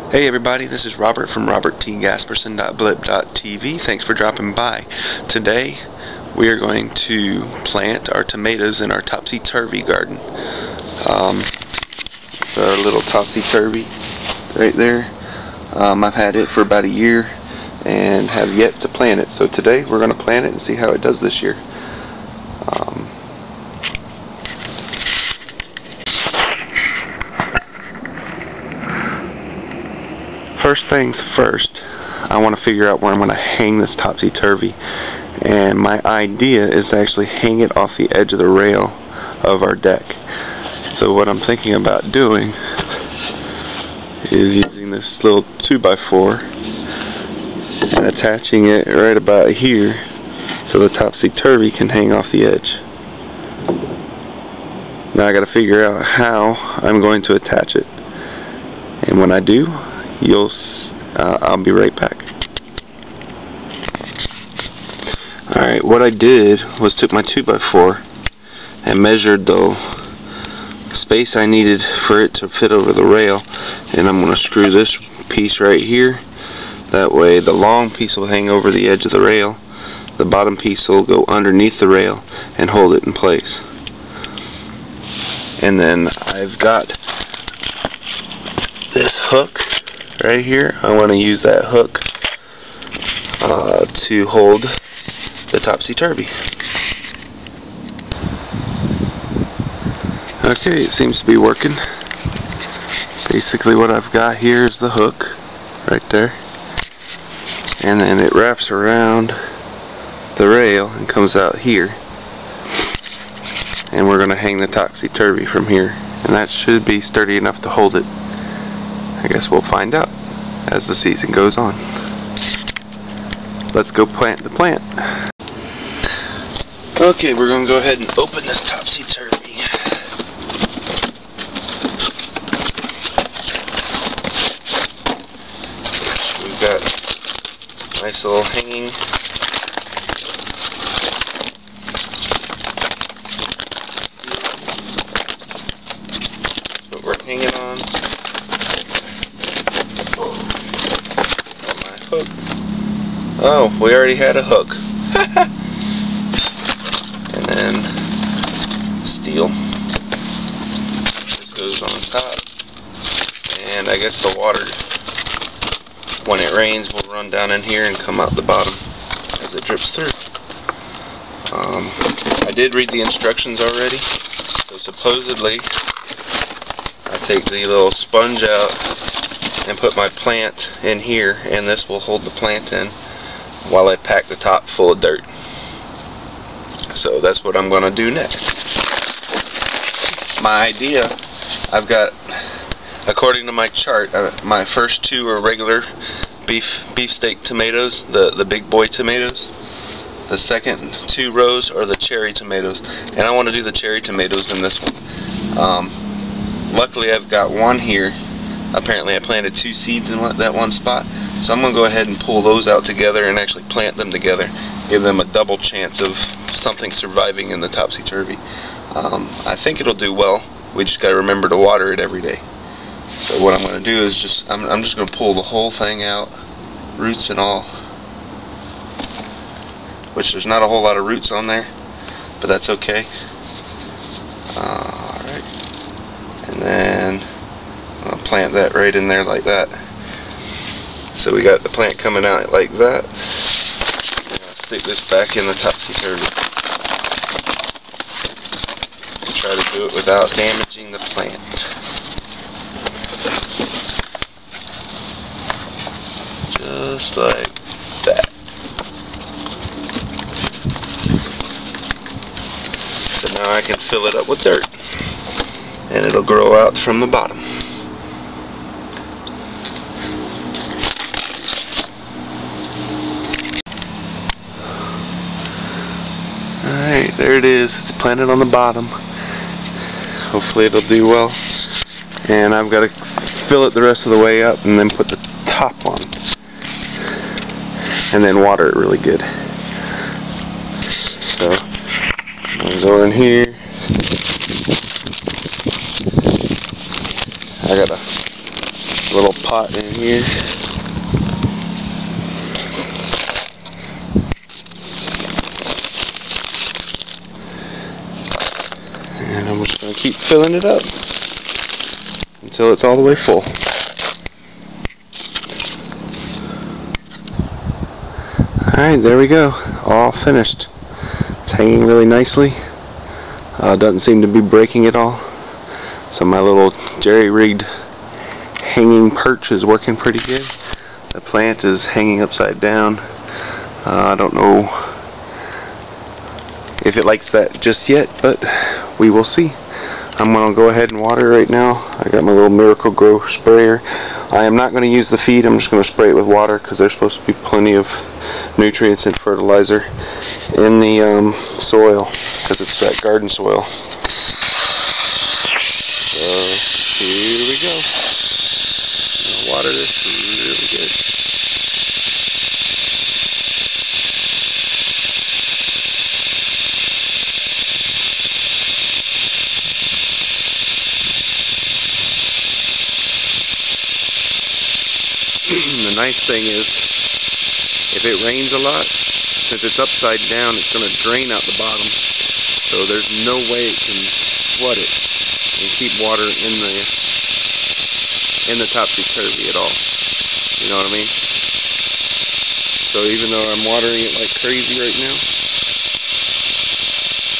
Hey everybody, this is Robert from roberttgasperson.blip.tv. Thanks for dropping by. Today we are going to plant our tomatoes in our topsy-turvy garden. Our little topsy-turvy right there. I've had it for about a year and have yet to plant it. So today we're going to plant it and see how it does this year. First things first, I want to figure out where I'm going to hang this topsy-turvy, and my idea is to actually hang it off the edge of the rail of our deck. So what I'm thinking about doing is using this little 2x4 and attaching it right about here so the topsy-turvy can hang off the edge. Now I got to figure out how I'm going to attach it, and when I do, I'll be right back. Alright, what I did was took my 2x4 and measured the space I needed for it to fit over the rail, and I'm going to screw this piece right here. That way the long piece will hang over the edge of the rail, the bottom piece will go underneath the rail and hold it in place. And then I've got this hook right here. I want to use that hook to hold the topsy-turvy. Okay, it seems to be working. Basically what I've got here is the hook right there, and then it wraps around the rail and comes out here, and we're going to hang the topsy-turvy from here, and that should be sturdy enough to hold it. I guess we'll find out as the season goes on. Let's go plant the plant. Okay, we're going to go ahead and open this topsy-turvy. We've got a nice little hanging. That's what we're hanging on. Hook. Oh, we already had a hook. And then steel. This goes on top. And I guess the water, when it rains, will run down in here and come out the bottom as it drips through. I did read the instructions already. So supposedly, I take the little sponge out and put my plant in here, and this will hold the plant in while I pack the top full of dirt. So that's what I'm going to do next. My idea, I've got, according to my chart, my first two are regular beefsteak tomatoes, the big boy tomatoes. The second two rows are the cherry tomatoes, and I want to do the cherry tomatoes in this one. Luckily I've got one here. Apparently I planted two seeds in that one spot, so I'm going to go ahead and pull those out together and actually plant them together, give them a double chance of something surviving in the topsy-turvy. I think it'll do well. We just got to remember to water it every day. So what I'm going to do is I'm just going to pull the whole thing out, roots and all, which there's not a whole lot of roots on there, but that's okay. Alright, and then I'll plant that right in there like that. So we got the plant coming out like that. And I'll stick this back in the topsy-turvy. Try to do it without damaging the plant. Just like that. So now I can fill it up with dirt, and it'll grow out from the bottom. Alright, there it is. It's planted on the bottom. Hopefully it'll do well. And I've got to fill it the rest of the way up and then put the top on. And then water it really good. So, I'll go in here. I got a little pot in here. And I'm just going to keep filling it up until it's all the way full. Alright, there we go. All finished. It's hanging really nicely. Doesn't seem to be breaking at all. So my little jerry-rigged hanging perch is working pretty good. The plant is hanging upside down. I don't know if it likes that just yet, but we will see. I'm going to go ahead and water right now. I got my little Miracle-Gro sprayer. I am not going to use the feed. I'm just going to spray it with water because there's supposed to be plenty of nutrients and fertilizer in the soil because it's that garden soil. So here we go. I'm going to water this really good. The nice thing is, if it rains a lot, since it's upside down, it's going to drain out the bottom. So there's no way it can flood it and keep water in the topsy-turvy at all. You know what I mean? So even though I'm watering it like crazy right now,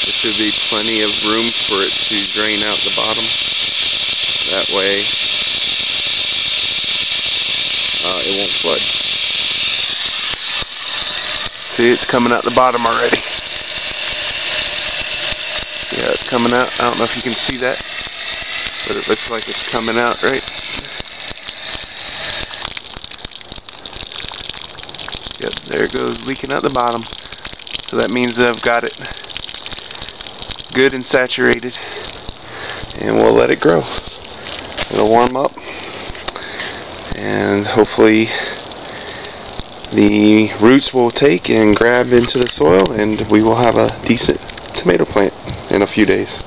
there should be plenty of room for it to drain out the bottom. That way, it won't flood. See, it's coming out the bottom already. Yeah, it's coming out. I don't know if you can see that, but it looks like it's coming out, right? Yep, there it goes, leaking out the bottom. So that means that I've got it good and saturated, and we'll let it grow. It'll warm up, and hopefully the roots will take and grab into the soil, and we will have a decent tomato plant in a few days.